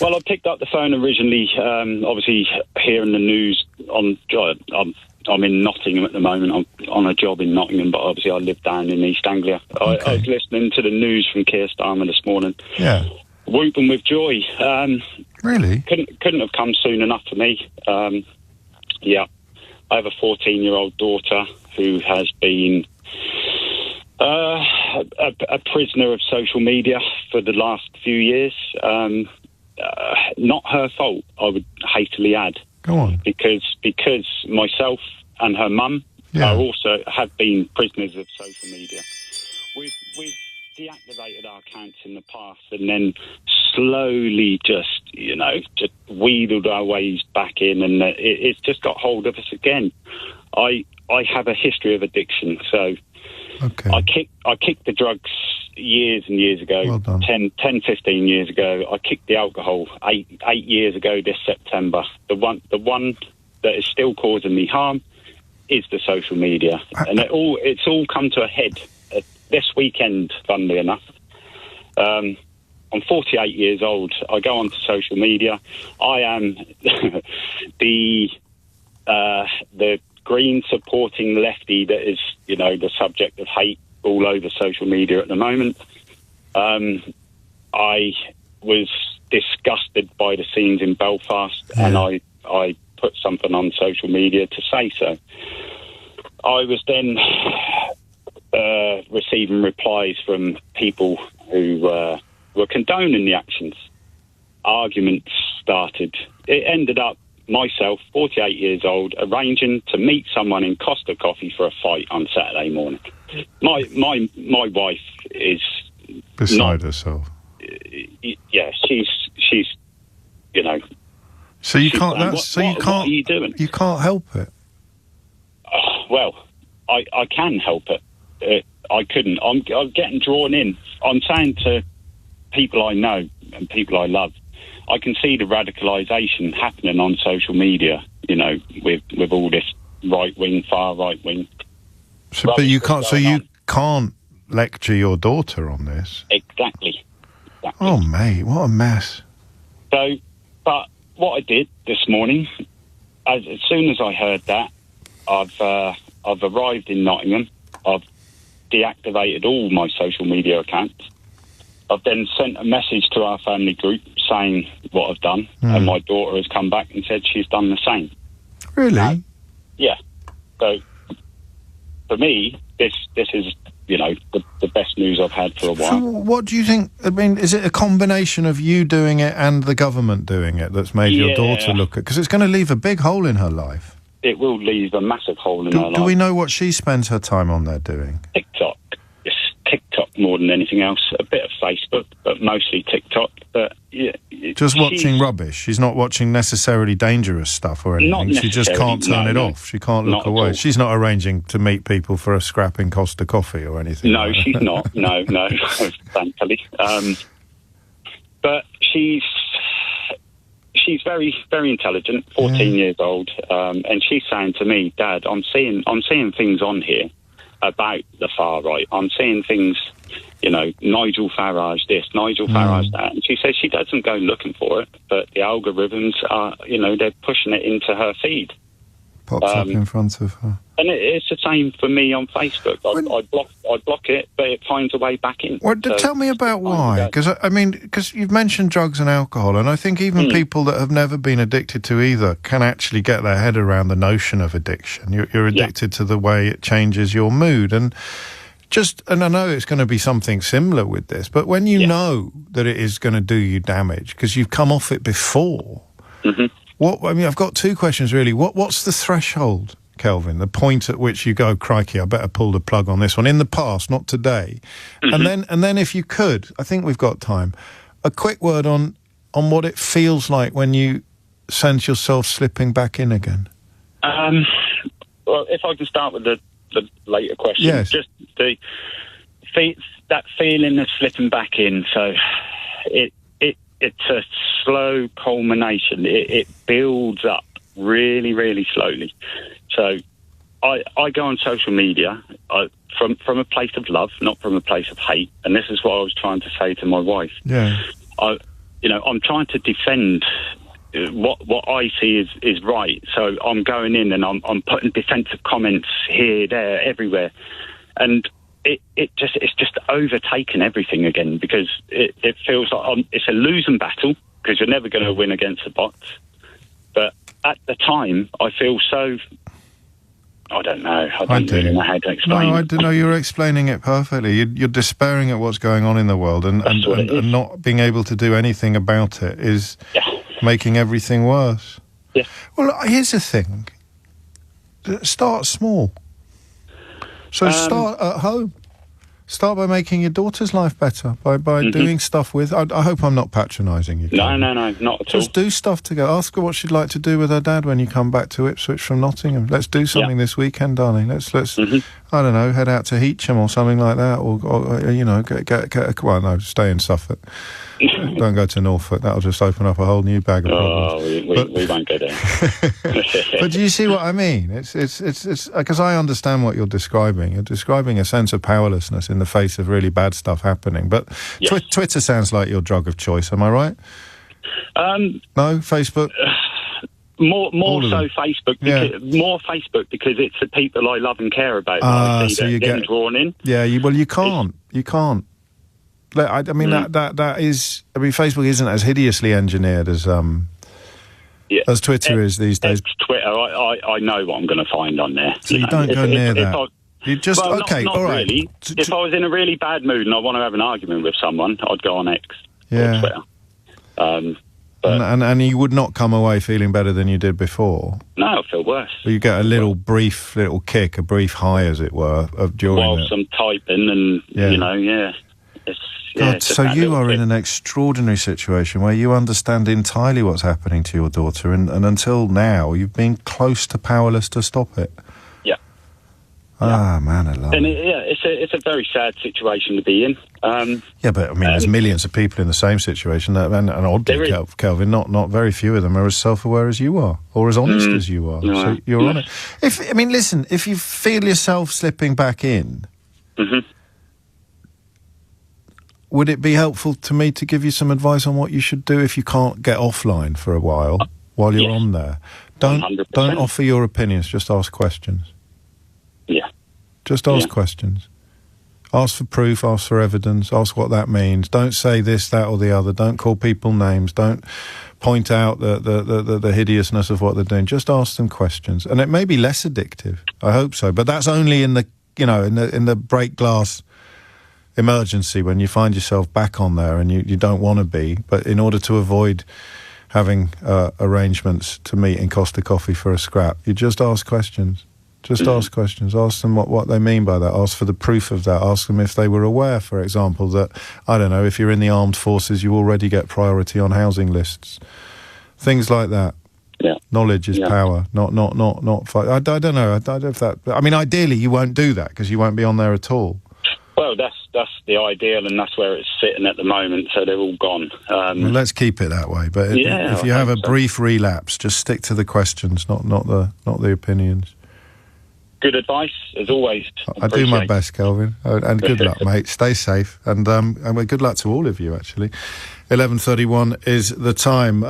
Well, I picked up the phone originally, obviously hearing the news on... I'm in Nottingham at the moment. I'm on a job in Nottingham, but obviously I live down in East Anglia. Okay. I was listening to the news from Keir Starmer this morning. Yeah. Whooping with joy. Really? Couldn't have come soon enough for me. Yeah. I have a 14-year-old daughter who has been a prisoner of social media for the last few years. Not her fault, I would hastily add. Go on. Because myself and her mum have been prisoners of social media. We've deactivated our accounts in the past and then slowly just wheedled our ways back in, and it's just got hold of us again. I have a history of addiction, so okay. I kicked the drugs years and years ago, well done. 10, 15 years ago. I kicked the alcohol 8 years ago this September. The one that is still causing me harm is the social media. And it's all come to a head this weekend, funnily enough. I'm 48 years old. I go onto social media. I am the green supporting lefty that is, the subject of hate all over social media at the moment. I was disgusted by the scenes in Belfast, and I put something on social media to say so. I was then receiving replies from people who were condoning the actions. Arguments started. It ended up myself, 48 years old, arranging to meet someone in Costa Coffee for a fight on Saturday morning. My wife is beside herself. Yeah, she's So you can't. What are you doing? You can't help it. Well, I can help it. I couldn't. I'm getting drawn in. I'm saying to people I know and people I love, I can see the radicalisation happening on social media. With all this right wing, far right wing. So, but you can't. So you can't lecture your daughter on this. Exactly. Oh, mate, what a mess. So, but what I did this morning, as soon as I heard that, I've arrived in Nottingham. I've deactivated all my social media accounts. I've then sent a message to our family group saying what I've done, and my daughter has come back and said she's done the same. Really? Yeah. So, for me, this is, the best news I've had for a while. So what do you think? I mean, is it a combination of you doing it and the government doing it that's made your daughter look at? Because it's going to leave a big hole in her life. It will leave a massive hole in her life. Do we know what she spends her time on there doing? TikTok. It's TikTok more than anything else. A bit of Facebook, but mostly TikTok. But yeah, just watching rubbish. She's not watching necessarily dangerous stuff or anything. Not she just can't turn it off. She can't look away. She's not arranging to meet people for a scrap in Costa Coffee or anything. No, she's not. No, thankfully. But she's very, very intelligent. 14 years old, and she's saying to me, "Dad, I'm seeing things on here about the far right. I'm seeing things." Nigel Farage this, Nigel Farage that. And she says she doesn't go looking for it, but the algorithms are, they're pushing it into her feed. Pops up in front of her. And it's the same for me on Facebook. I block it, but it finds a way back in. Well, tell me about why. Because you've mentioned drugs and alcohol, and I think even people that have never been addicted to either can actually get their head around the notion of addiction. You're addicted to the way it changes your mood. And I know it's going to be something similar with this, but when you know that it is going to do you damage because you've come off it before, I've got two questions really. What's the threshold, Kelvin? The point at which you go, crikey, I better pull the plug on this one. In the past, not today. And then if you could, I think we've got time, a quick word on what it feels like when you sense yourself slipping back in again. Well, if I can start with the later question. Yes. Just that feeling of slipping back in. So it's a slow culmination. It builds up really, really slowly. So I go on social media from a place of love, not from a place of hate. And this is what I was trying to say to my wife. Yeah. I'm trying to defend what I see is right. So I'm going in and I'm putting defensive comments here, there, everywhere, and it's just overtaken everything again, because it feels like it's a losing battle, because you're never going to win against the bots. But at the time, I feel so. I don't know. I don't really know how to explain. No, I don't know. You're explaining it perfectly. You're despairing at what's going on in the world, and not being able to do anything about it is making everything worse. Yeah. Well, here's the thing. Start small. So start at home. Start by making your daughter's life better, by doing stuff with... I hope I'm not patronising you. No, not at all. Just do stuff together. Ask her what she'd like to do with her dad when you come back to Ipswich from Nottingham. Let's do something this weekend, darling. Let's I don't know, head out to Heacham or something like that, or well, no, stay in Suffolk. Don't go to Norfolk. That'll just open up a whole new bag of problems. We won't go there. But do you see what I mean? It's because I understand what you're describing. You're describing a sense of powerlessness in the face of really bad stuff happening. But Twitter sounds like your drug of choice. Am I right? No, Facebook. More so Facebook. More Facebook, because it's the people I love and care about. I see so you get drawn in. Yeah, you can't. You can't. I mean, that is... I mean, Facebook isn't as hideously engineered as Twitter is these days. Twitter, I know what I'm going to find on there. So you don't go near that. You just... okay, not all right. Really. If I was in a really bad mood and I want to have an argument with someone, I'd go on X or Twitter. And you would not come away feeling better than you did before? No, I feel worse. You get a little kick, a brief high, as it were, of during whilst I'm typing and, God, so you are in an extraordinary situation where you understand entirely what's happening to your daughter, and until now you've been close to powerless to stop it. Yeah. Man, I love it. And it's a very sad situation to be in. But I mean, there's millions of people in the same situation, and oddly, Kelvin, not very few of them are as self-aware as you are, or as honest as you are. So you're on it. Listen, if you feel yourself slipping back in, would it be helpful to me to give you some advice on what you should do if you can't get offline for a while you're on there? Don't offer your opinions, just ask questions. Yeah. Just ask questions. Ask for proof, ask for evidence, ask what that means. Don't say this, that or the other. Don't call people names. Don't point out the hideousness of what they're doing. Just ask them questions. And it may be less addictive. I hope so. But that's only in the break glass emergency, when you find yourself back on there and you don't want to be. But in order to avoid having arrangements to meet in Costa Coffee for a scrap, you just ask questions. Just ask questions. Ask them what they mean by that. Ask for the proof of that. Ask them if they were aware, for example, that, I don't know, if you're in the armed forces, you already get priority on housing lists. Things like that. Yeah. Knowledge is power. Not fight. I don't know. I don't know if that... I mean, ideally, you won't do that because you won't be on there at all. Well, that's the ideal, and that's where it's sitting at the moment, so they're all gone. Well, let's keep it that way. But if you have a brief relapse, just stick to the questions, not the opinions. Good advice, as always. I do my best, Kelvin. And good luck, mate. Stay safe. And good luck to all of you, actually. 11:31 is the time.